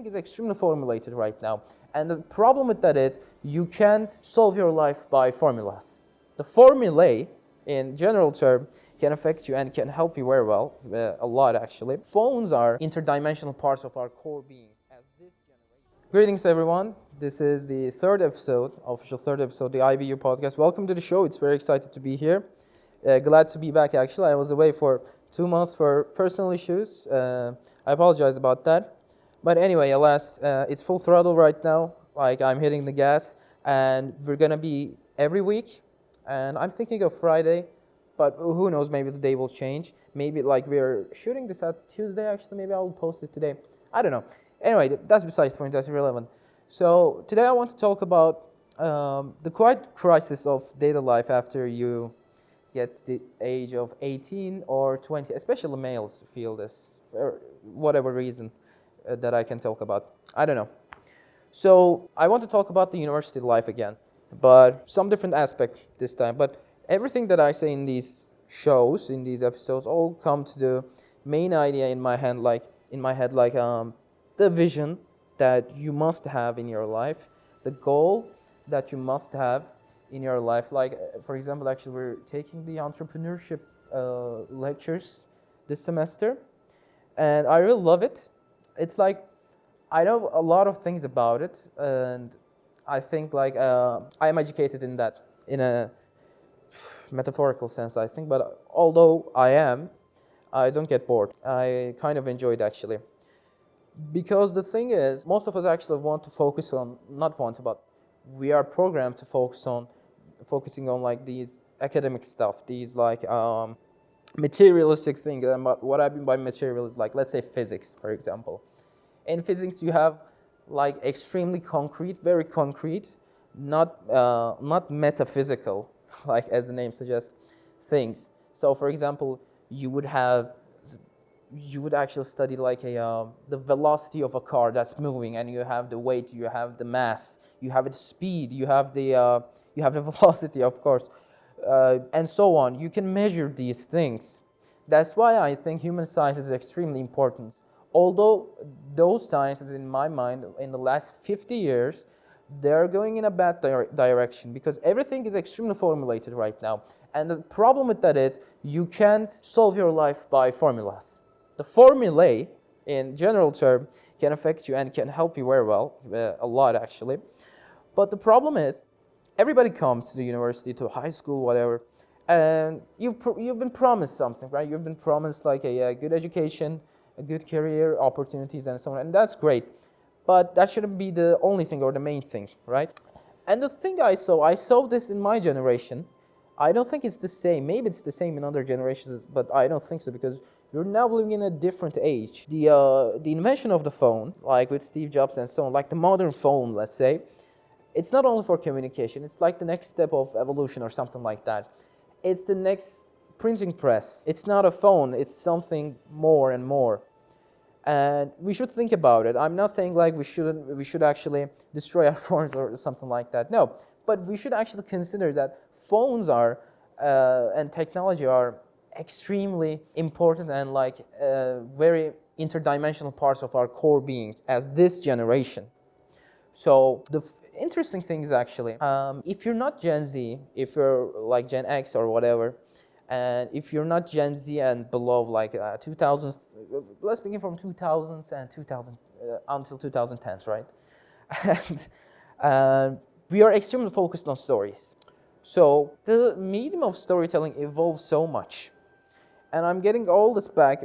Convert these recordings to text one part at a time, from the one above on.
everything is extremely formulated right now. And the problem with that is you can't solve your life by formulas. The formulae, in general term, can affect you and can help you very well, a lot actually. Phones are interdimensional parts of our core being. Greetings everyone, this is the official third episode, the IBU Podcast. Welcome to the show, it's very excited to be here. Glad to be back actually. I was away for 2 months for personal issues. I apologize about that. But anyway, alas, it's full throttle right now. Like I'm hitting the gas and we're gonna be every week. And I'm thinking of Friday, but who knows, maybe the day will change. Maybe like we're shooting this at Tuesday actually, maybe I'll post it today. I don't know. Anyway, that's besides the point, that's irrelevant. So today I want to talk about the quiet crisis of data life after you get the age of 18 or 20, especially males feel this, for whatever reason that I can talk about. I don't know. So I want to talk about the university life again, but some different aspect this time. But everything that I say in these shows, in these episodes, all come to the main idea in my head, like the vision that you must have in your life, the goal that you must have in your life. Like, for example, actually, we're taking the entrepreneurship lectures this semester, and I really love it. It's like, I know a lot of things about it, and I think like I am educated in that, in a metaphorical sense, I think, but although I don't get bored. I kind of enjoy it actually. Because the thing is, most of us actually want to focus on, but we are programmed to focusing on like these academic stuff, these like materialistic things. And what I mean by material is like, let's say physics, for example. In physics, you have like extremely concrete, very concrete, not metaphysical, like as the name suggests, things. So, for example, you would actually study like the velocity of a car that's moving, and you have the weight, you have the mass, you have its speed, you have the velocity, of course, and so on. You can measure these things. That's why I think human science is extremely important. Although those sciences, in my mind, in the last 50 years, they're going in a bad direction because everything is extremely formulated right now. And the problem with that is you can't solve your life by formulas. The formulae, in general term, can affect you and can help you very well, a lot actually. But the problem is, everybody comes to the university, to high school, whatever, and you've been promised something, right? You've been promised like a good education, a good career, opportunities, and so on, and that's great. But that shouldn't be the only thing or the main thing, right? And the thing I saw this in my generation. I don't think it's the same. Maybe it's the same in other generations, but I don't think so because we're now living in a different age. The invention of the phone, like with Steve Jobs and so on, like the modern phone, let's say, it's not only for communication. It's like the next step of evolution or something like that. It's the next printing press. It's not a phone. It's something more and more. And we should think about it. I'm not saying like we should actually destroy our phones or something like that. No, but we should actually consider that phones are and technology are extremely important and like very interdimensional parts of our core being as this generation. So the interesting thing is actually, if you're not Gen Z, if you're like Gen X or whatever, and if you're not Gen Z and below, like 2000s, let's begin from 2000s and 2000 until 2010s, right? And we are extremely focused on stories. So the medium of storytelling evolves so much. And I'm taking all this back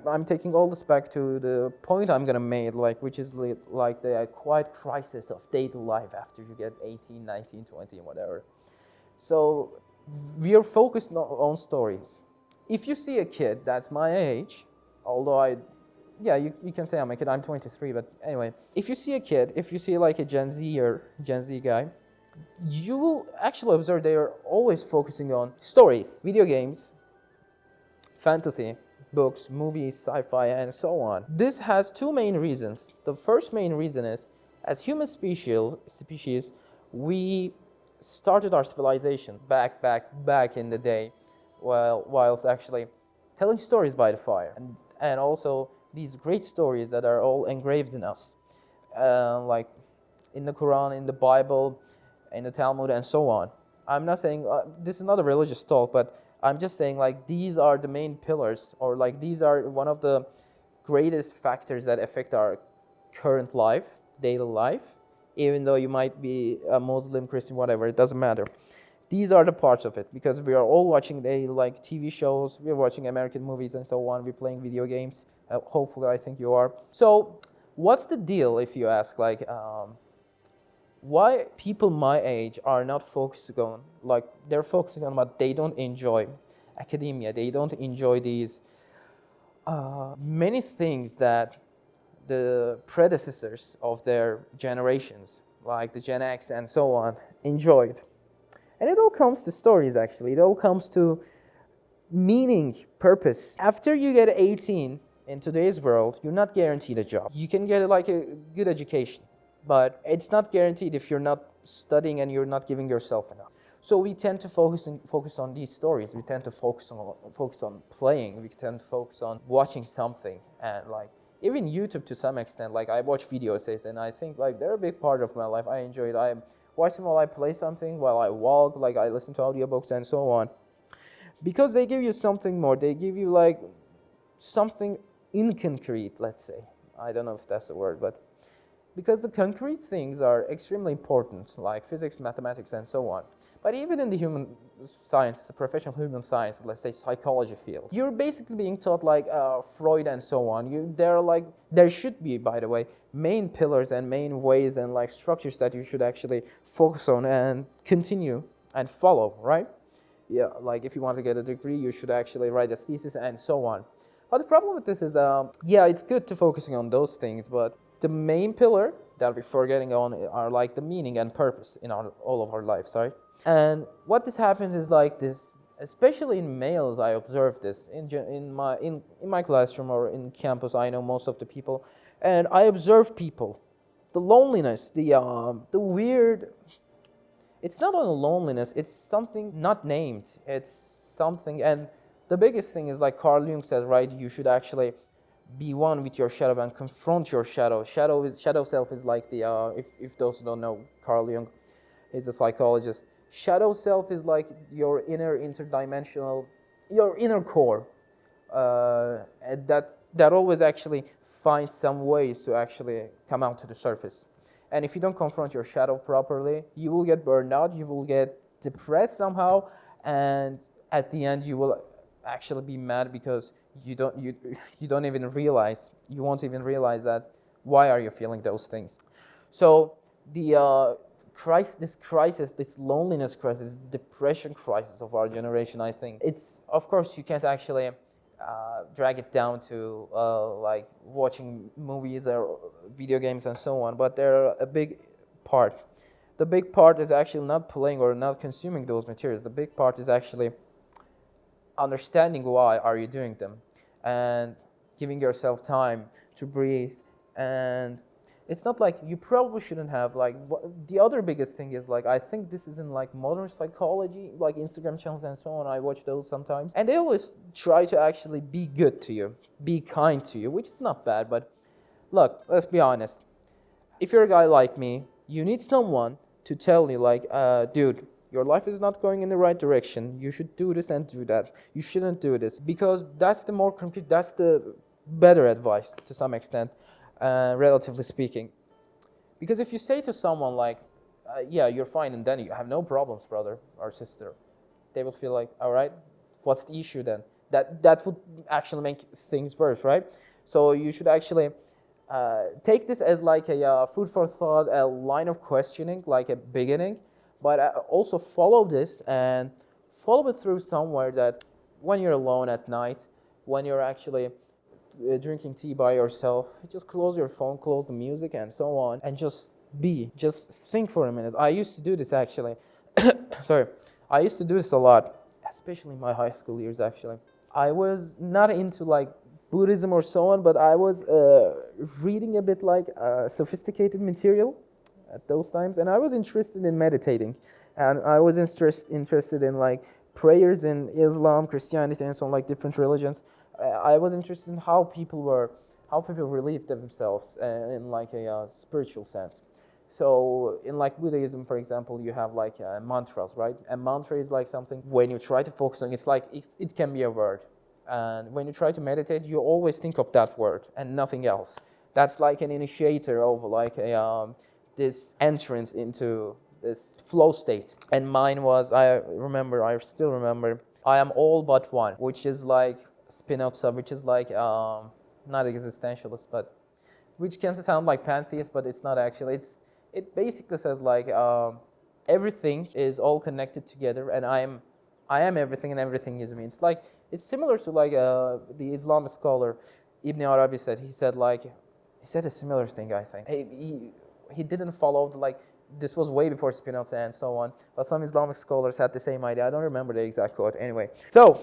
to the point I'm gonna make, like, which is like the quiet crisis of data life after you get 18, 19, 20, and whatever. So we are focused on stories. If you see a kid that's my age, although you can say I'm a kid, I'm 23, but anyway, if you see like a Gen Z guy, you will actually observe they are always focusing on stories, video games, fantasy, books, movies, sci-fi, and so on. This has two main reasons. The first main reason is, as human species, we started our civilization back in the day, whilst actually telling stories by the fire, and also these great stories that are all engraved in us. like in the Quran, in the Bible, in the Talmud, and so on. I'm not saying this is not a religious talk, but I'm just saying like these are the main pillars, or like these are one of the greatest factors that affect our current life, daily life. Even though you might be a Muslim, Christian, whatever, it doesn't matter. These are the parts of it, because we are all watching like TV shows, we're watching American movies and so on, we're playing video games. Hopefully, I think you are. So, what's the deal, if you ask, like, why people my age are not focusing on, like, they're focusing on what they don't enjoy, academia, they don't enjoy these many things that the predecessors of their generations, like the Gen X and so on, enjoyed. And it all comes to stories, actually. It all comes to meaning, purpose. After you get 18 in today's world, you're not guaranteed a job. You can get like a good education, but it's not guaranteed if you're not studying and you're not giving yourself enough. So we tend to focus on these stories. We tend to focus on playing. We tend to focus on watching something, and like even YouTube to some extent. Like I watch video essays, and I think like they're a big part of my life. I enjoy it. I watch them while I play something, while I walk, like I listen to audiobooks and so on. Because they give you something more. They give you like something inconcrete, let's say. I don't know if that's the word, but because the concrete things are extremely important, like physics, mathematics, and so on. But even in the human sciences, the professional human sciences, let's say psychology field, you're basically being taught like Freud and so on. There should be, by the way, main pillars and main ways and like structures that you should actually focus on and continue and follow, right? Yeah, like if you want to get a degree, you should actually write a thesis and so on. But the problem with this is, yeah, it's good to focusing on those things, but the main pillar that we're forgetting on are like the meaning and purpose in all of our lives, right? And what this happens is like this, especially in males. I observe this in my classroom or in campus. I know most of the people, and I observe people, the loneliness, the weird. It's not only loneliness; it's something not named. It's something, and the biggest thing is like Carl Jung says, right? You should actually be one with your shadow and confront your shadow. Shadow self is like the if those who don't know, Carl Jung is a psychologist. Shadow self is like your inner interdimensional, your inner core. That always actually finds some ways to actually come out to the surface. And if you don't confront your shadow properly, you will get burned out, you will get depressed somehow, and at the end you will actually be mad because you don't even realize, you won't even realize that why are you feeling those things. So the this loneliness crisis, depression crisis of our generation, I think it's, of course, you can't actually drag it down to like watching movies or video games and so on, but they're a big part. The big part is actually not playing or not consuming those materials. The big part is actually understanding why are you doing them and giving yourself time to breathe. And it's not like you probably shouldn't have like the other biggest thing is like I think this is in like modern psychology, like Instagram channels and so on. I watch those sometimes, and they always try to actually be good to you, be kind to you, which is not bad. But look, let's be honest. If you're a guy like me, you need someone to tell you like, dude, your life is not going in the right direction. You should do this and do that. You shouldn't do this, because that's the more concrete, that's the better advice to some extent. Relatively speaking, because if you say to someone like, yeah, you're fine, and then you have no problems, brother or sister, they will feel like, all right, what's the issue then? That would actually make things worse, right? So you should actually take this as like a food for thought, a line of questioning, like a beginning, but also follow this and follow it through somewhere that when you're alone at night, when you're actually drinking tea by yourself, just close your phone, close the music and so on, and just think for a minute. I used to do this actually. Sorry. I used to do this a lot, especially in my high school years actually. I was not into like Buddhism or so on, but I was reading a bit like sophisticated material at those times, and I was interested in meditating, and I was interested in like prayers in Islam, Christianity, and so on, like different religions. I was interested in how people were how people relieve themselves in like a spiritual sense. So in like Buddhism, for example, you have like mantras, right? And mantra is like something when you try to focus on, it's like it can be a word. And when you try to meditate, you always think of that word and nothing else. That's like an initiator of like a this entrance into this flow state. And mine was, I still remember, I am all but one, which is like Spinoza, which is like not existentialist, but which can sound like pantheist, but it's not actually. It basically says like everything is all connected together, and I am everything, and everything is me. It's similar to like the Islamic scholar Ibn Arabi said. He said a similar thing. I think he didn't follow like this was way before Spinoza and so on. But some Islamic scholars had the same idea. I don't remember the exact quote. Anyway, so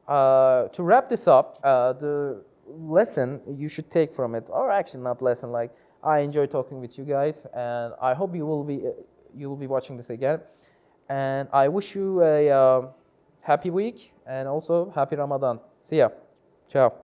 to wrap this up, the lesson you should take from it, or actually not lesson, like I enjoy talking with you guys, and I hope you will be watching this again. And I wish you a happy week and also happy Ramadan. See ya. Ciao.